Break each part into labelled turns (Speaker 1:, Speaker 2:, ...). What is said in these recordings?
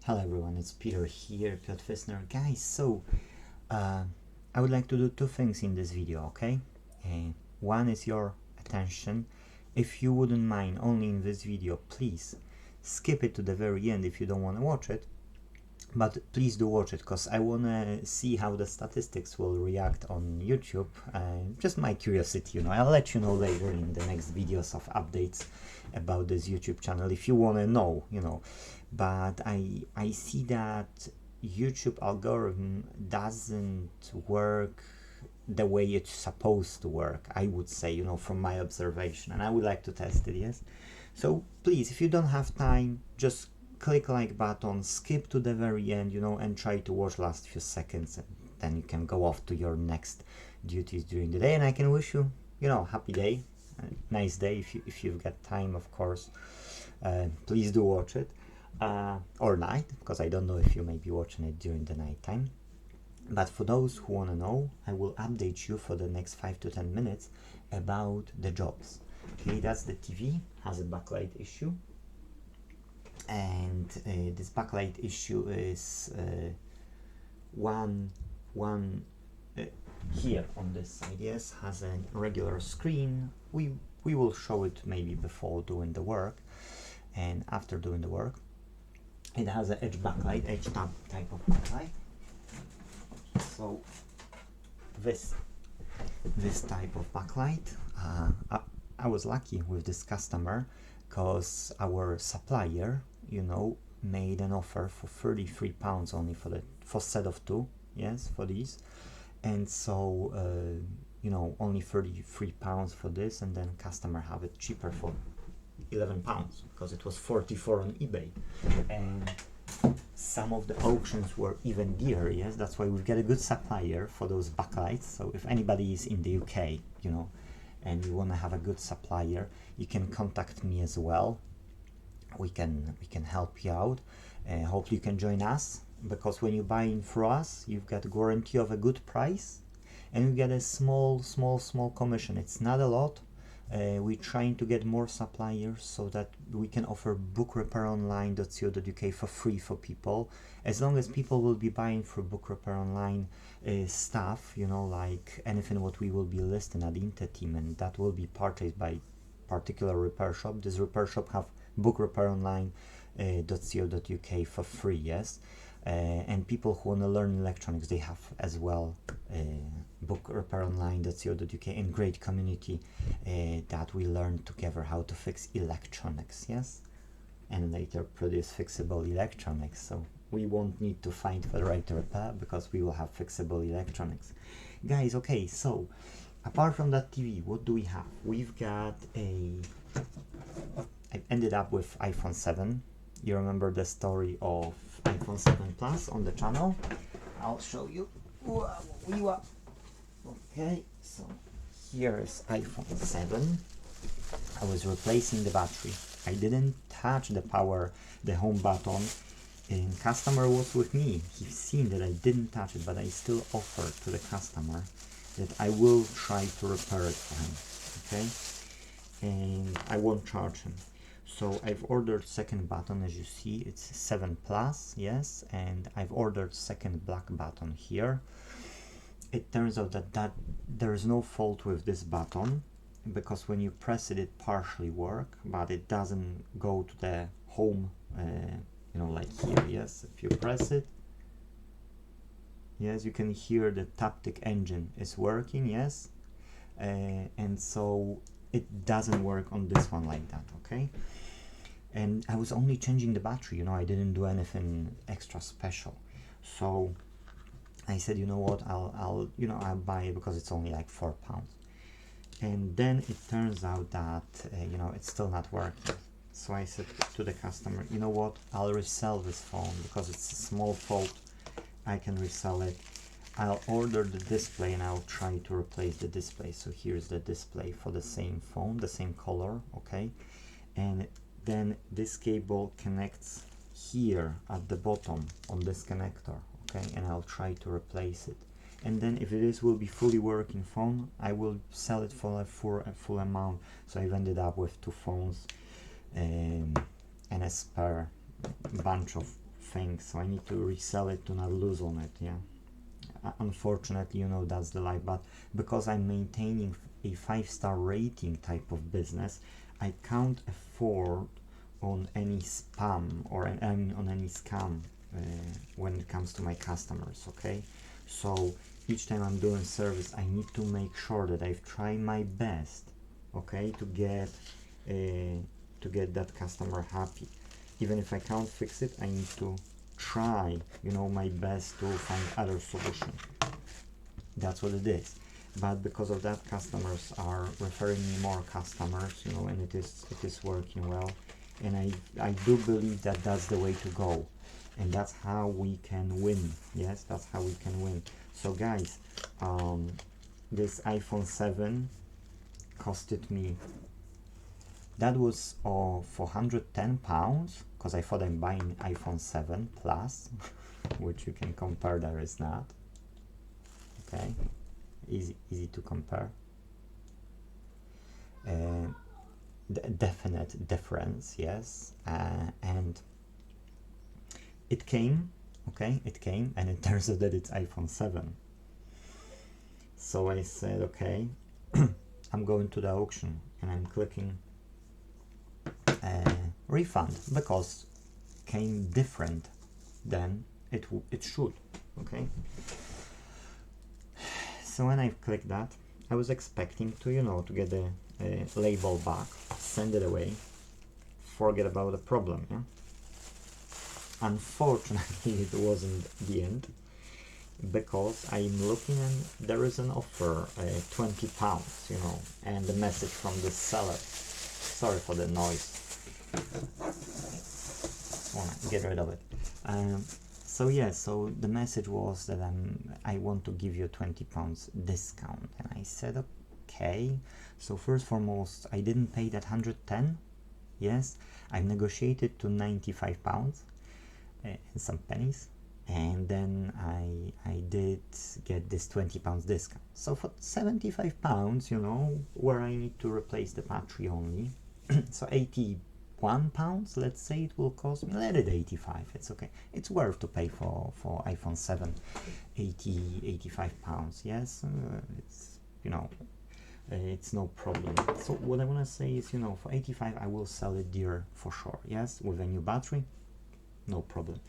Speaker 1: Hello everyone, it's Peter here, Piotr Fissner. Guys, so I would like to do two things in this video, okay? One is your attention. If you wouldn't mind, only in this video, please skip it to the very end if you don't want to watch it. But please do watch it, because I want to see how the statistics will react on YouTube. Just my curiosity, I'll let you know later in the next videos of updates about this YouTube channel if you want to know, But I see that YouTube algorithm doesn't work the way it's supposed to work, I would say, from my observation, and I would like to test it, yes? So please, if you don't have time, just click like button, skip to the very end, and try to watch last few seconds, and then you can go off to your next duties during the day. And I can wish you, happy day, nice day if you've got time, of course. Please do watch it, or night, because I don't know if you may be watching it during the night time. But for those who want to know, I will update you for the next 5 to 10 minutes about the jobs. Okay, that's the TV, has a backlight issue. And this backlight issue is one here on this side, yes, has a regular screen. We will show it maybe before doing the work, and after doing the work. It has an edge backlight, edge tab type of backlight. So this type of backlight, I was lucky with this customer, because our supplier, made an offer for £33 only for set of two, yes, for these. And so only £33 for this, and then customer have it cheaper for £11, because it was 44 on eBay. And some of the auctions were even dearer, yes. That's why we've got a good supplier for those backlights. So if anybody is in the UK, and you want to have a good supplier, you can contact me as well. We can help you out. Hopefully you can join us, because when you buy in through us, you've got a guarantee of a good price, and you get a small commission. It's not a lot. We're trying to get more suppliers so that we can offer bookRepairOnline.co.uk for free for people, as long as people will be buying through Book Repair Online stuff, like anything what we will be listing at Inte.Team, and that will be purchased by particular repair shop. This repair shop have bookRepairOnline.co.uk for free, yes. And people who want to learn electronics, they have as well bookRepairOnline.co.uk, and great community that we learn together how to fix electronics, yes, and later produce fixable electronics. So we won't need to find for the right repair, because we will have fixable electronics, guys. Okay, so apart from that TV, what do we have? We've got I ended up with iPhone 7. You remember the story of iPhone 7 Plus on the channel? I'll show you. Okay, so here is iPhone 7. I was replacing the battery. I didn't touch the home button, and customer was with me. He's seen that I didn't touch it, but I still offered to the customer that I will try to repair it for him, okay? And I won't charge him. So I've ordered second button, as you see, it's 7 Plus, yes, and I've ordered second black button here. It turns out that there is no fault with this button, because when you press it, it partially works, but it doesn't go to the home, like here, yes. If you press it, yes, you can hear the Taptic engine is working, yes, and so it doesn't work on this one like that, okay. And I was only changing the battery, I didn't do anything extra special. So I said, you know what, I'll buy it, because it's only like £4. And then it turns out that it's still not working. So I said to the customer, you know what, I'll resell this phone, because it's a small fault. I can resell it. I'll order the display, and I'll try to replace the display. So here's the display for the same phone, the same color, okay. And then this cable connects here at the bottom on this connector, okay, and I'll try to replace it. And then if it will be fully working phone, I will sell it for a full amount. So I've ended up with two phones and a spare bunch of thing, so I need to resell it to not lose on it. Yeah, unfortunately, you know, that's the life. But because I'm maintaining a 5-star rating type of business, I can't afford on any spam or on any scam when it comes to my customers. Okay, so each time I'm doing service, I need to make sure that I've tried my best, okay, to get that customer happy. Even if I can't fix it, I need to try, you know, my best to find other solution. That's what it is. But because of that, customers are referring me more customers, you know, and it is working well. And I do believe that that's the way to go, and that's how we can win. Yes, that's how we can win. So guys, this iPhone 7 costed me, that was for £110, because I thought I'm buying iPhone 7 Plus, which you can compare, there is not. Okay, easy to compare. Definite difference, yes. And it came, okay, it came, and it turns out that it's iPhone 7. So I said, okay, I'm going to the auction, and I'm clicking refund, because came different than it should. Okay, so when I clicked that, I was expecting to, you know, to get the label back, send it away, forget about the problem. Yeah, unfortunately it wasn't the end, because I'm looking and there is an offer, £20, you know, and the message from the seller. Sorry for the noise. Get rid of it. So yeah, so the message was that I want to give you a £20 discount, and I said okay. So first foremost, I didn't pay that 110. Yes, I negotiated to £95 and some pennies, and then I did get this £20 discount. So for £75, you know, where I need to replace the battery only, so £81, let's say it will cost me, let it 85, it's okay, it's worth to pay for iPhone 7, 85 pounds. Yes, it's, you know, it's no problem. So what I want to say is, you know, for 85 I will sell it dear for sure. Yes, with a new battery, no problem.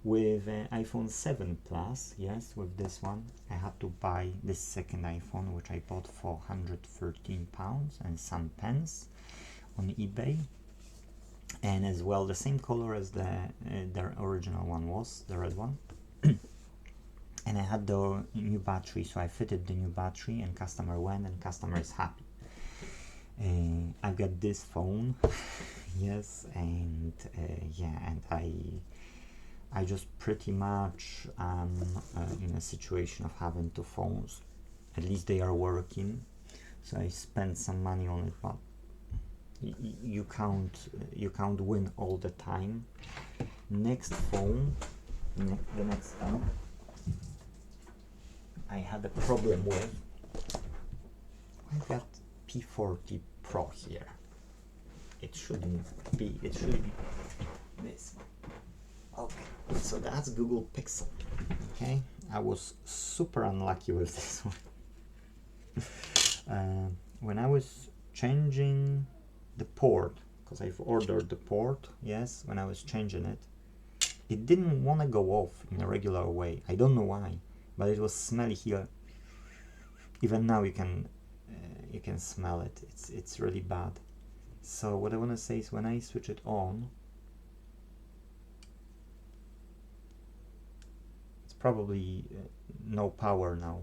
Speaker 1: With iPhone 7 Plus, yes, with this one I had to buy this second iPhone, which I bought for £113 and some pence on eBay, and as well the same color as their original one was, the red one. And I had the new battery, so I fitted the new battery, and customer went, and customer is happy. I've got this phone, yes, and yeah, and I just pretty much am in a situation of having two phones. At least they are working, so I spent some money on it, but you can't win all the time. Next phone, the next phone I had a problem with. I've got P40 Pro here. It should be this one. Okay, so that's Google Pixel. Okay, I was super unlucky with this one. When I was changing the port, because I've ordered the port, yes, when I was changing it, it didn't want to go off in a regular way. I don't know why, but it was smelly here. Even now you can smell it. It's really bad. So what I want to say is, when I switch it on, it's probably no power now.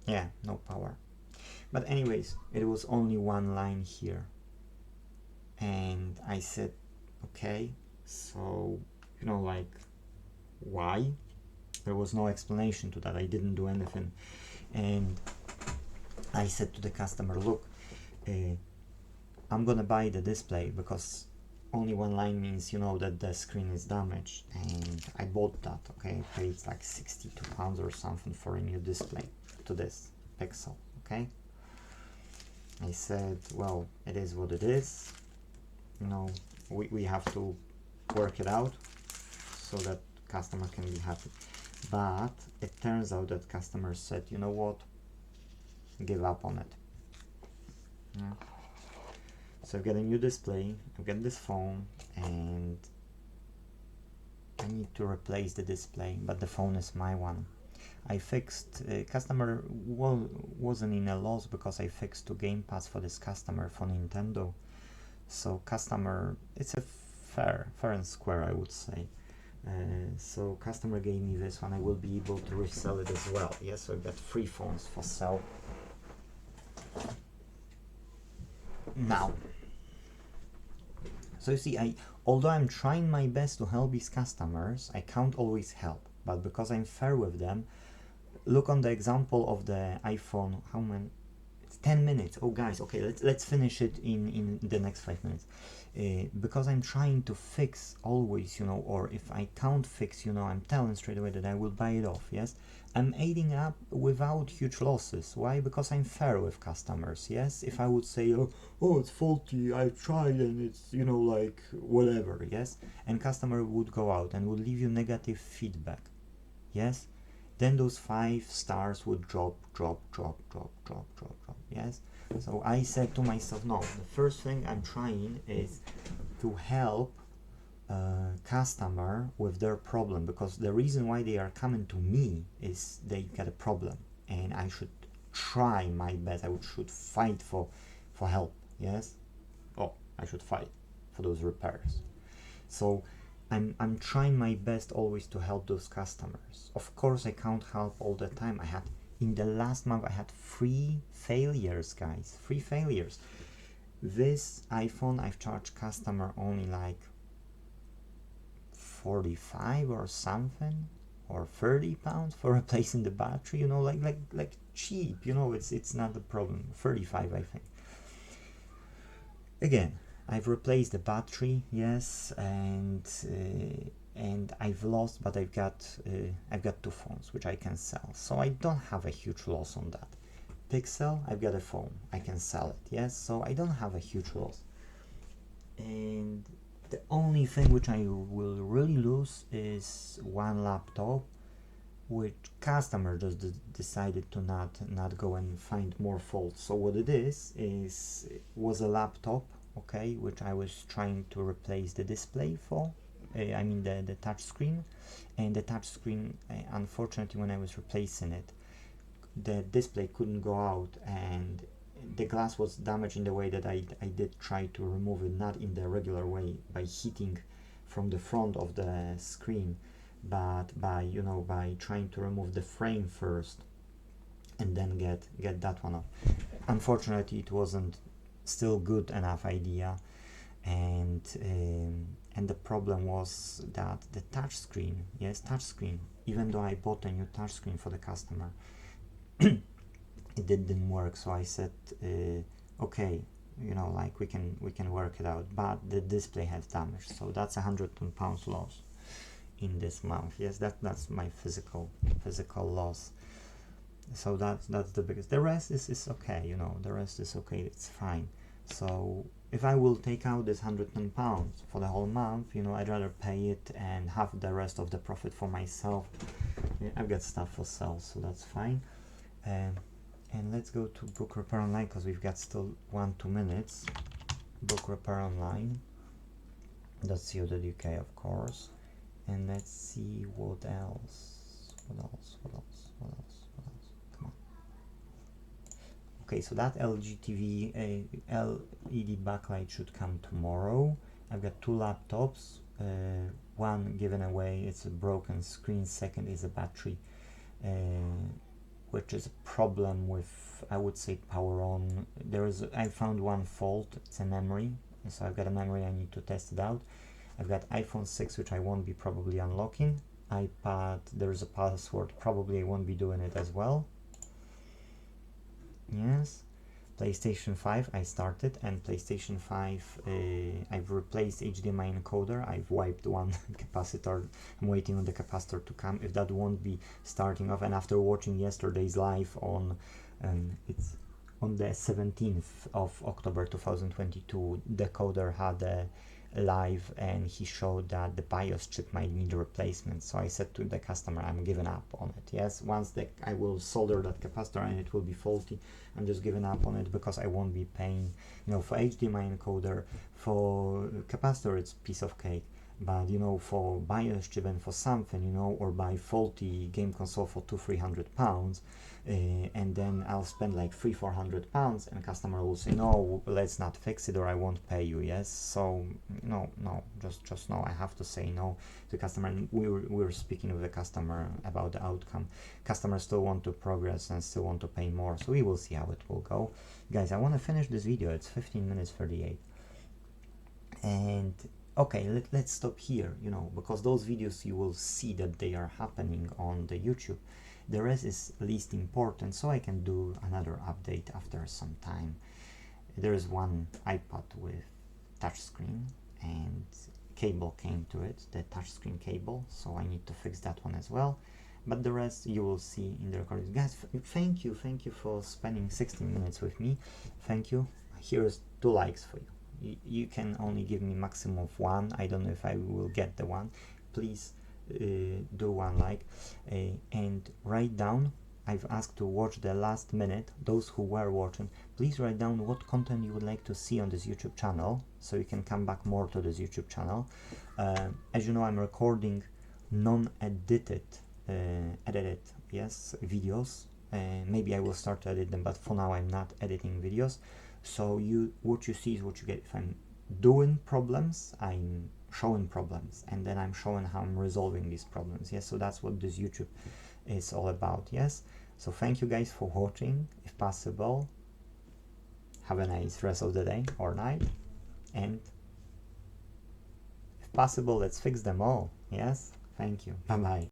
Speaker 1: Yeah, no power. But anyways, it was only one line here, and I said, okay, so, you know, like, why? There was no explanation to that. I didn't do anything. And I said to the customer, look, I'm gonna buy the display, because only one line means, you know, that the screen is damaged, and I bought that. Okay, I paid like £62 or something for a new display to this Pixel. Okay, I said, well, it is what it is, you know, we have to work it out so that customer can be happy. But it turns out that customer said, you know what, give up on it. Yeah. So I've got a new display, I've got this phone, and I need to replace the display, but the phone is my one. I fixed, customer wasn't in a loss because I fixed 2 game pads for this customer for Nintendo. So customer, it's a fair and square, I would say. So customer gave me this one, I will be able to resell it as well. Yes, so I've got 3 phones for sale. Now, so you see, although I'm trying my best to help these customers, I can't always help. But because I'm fair with them, look on the example of the iPhone. How many? It's 10 minutes. Oh, guys, okay, let's finish it in the next 5 minutes. Because I'm trying to fix always, you know, or if I can't fix, you know, I'm telling straight away that I will buy it off. Yes, I'm aiding up without huge losses. Why? Because I'm fair with customers. Yes, if I would say, oh, it's faulty, I tried and it's, you know, like whatever. Yes, and customer would go out and would leave you negative feedback. Yes, then those 5 stars would drop. Yes, so I said to myself, no, the first thing I'm trying is to help customer with their problem, because the reason why they are coming to me is they get a problem, and I should try my best. I should fight for help. Yes, I should fight for those repairs. So I'm trying my best always to help those customers. Of course, I can't help all the time. In the last month, I had 3 failures, guys. 3 failures. This iPhone, I've charged customer only like 45 or something, or 30 pounds for replacing the battery. You know, like cheap. You know, it's not a problem. 35, I think. Again, I've replaced the battery, yes, and I've lost, but I've got 2 phones which I can sell, so I don't have a huge loss on that. Pixel, I've got a phone, I can sell it, yes, so I don't have a huge loss. And the only thing which I will really lose is 1 laptop, which customer just decided to not go and find more faults. So what it was a laptop, okay, which I was trying to replace the display for, I mean the touch screen, and the touch screen, unfortunately, when I was replacing it, the display couldn't go out, and the glass was damaged in the way that I did try to remove it, not in the regular way by heating from the front of the screen, but by trying to remove the frame first and then get that one off. Unfortunately, it wasn't still good enough idea, and the problem was that the touchscreen, even though I bought a new touchscreen for the customer, it didn't work. So I said, okay, like we can work it out, but the display had damage, so that's £110 loss in this month. Yes, that's my physical loss. So that's the biggest. The rest is okay, the rest is okay, it's fine. So if I will take out this £110 for the whole month, I'd rather pay it and have the rest of the profit for myself. I've got stuff for sale, so that's fine. And let's go to Book Repair Online, because we've got still 1-2 minutes. Book Repair Online, .co.uk, of course. And let's see what else. Come on. Okay, so that LG TV LED backlight should come tomorrow. I've got 2 laptops. One given away, it's a broken screen. Second is a battery, which is a problem with, I would say, power on. I found one fault. It's a memory, so I've got a memory. I need to test it out. I've got iPhone 6, which I won't be probably unlocking. iPad, there's a password, probably I won't be doing it as well. Yes. PlayStation 5, I started, and PlayStation 5, I've replaced HDMI encoder. I've wiped one capacitor. I'm waiting on the capacitor to come. If that won't be starting off, and after watching yesterday's live on, it's on the 17th of October 2022, decoder had a live, and he showed that the BIOS chip might need replacement. So I said to the customer, I'm giving up on it. Yes, once I will solder that capacitor and it will be faulty, I'm just giving up on it, because I won't be paying, you know, for HDMI encoder, for capacitor it's piece of cake, but you know, for BIOS chip and for something, you know, or buy faulty game console for £200-300, and then I'll spend like £300-400, and customer will say, no, let's not fix it, or I won't pay you. Yes, so no, just no, I have to say no to customer. And we were speaking with the customer about the outcome. Customers still want to progress and still want to pay more, so we will see how it will go. Guys, I want to finish this video. It's 15 minutes 38, and okay, let's stop here, you know, because those videos you will see that they are happening on the YouTube. The rest is least important, so I can do another update after some time. There is one iPad with touchscreen and cable came to it, the touchscreen cable, so I need to fix that one as well. But the rest you will see in the recording. Guys, thank you for spending 16 minutes with me. Thank you. Here's 2 likes for you. You can only give me maximum of 1. I don't know if I will get the 1. Please do 1 like, and write down. I've asked to watch the last minute. Those who were watching, please write down what content you would like to see on this YouTube channel, so you can come back more to this YouTube channel. As you know, I'm recording non-edited edited videos. Maybe I will start to edit them, but for now I'm not editing videos. So what you see is what you get. If I'm doing problems, I'm showing problems, and then I'm showing how I'm resolving these problems. Yes, so that's what this YouTube is all about. Yes, so thank you guys for watching. If possible, have a nice rest of the day or night, and if possible, let's fix them all. Yes, thank you. Bye bye.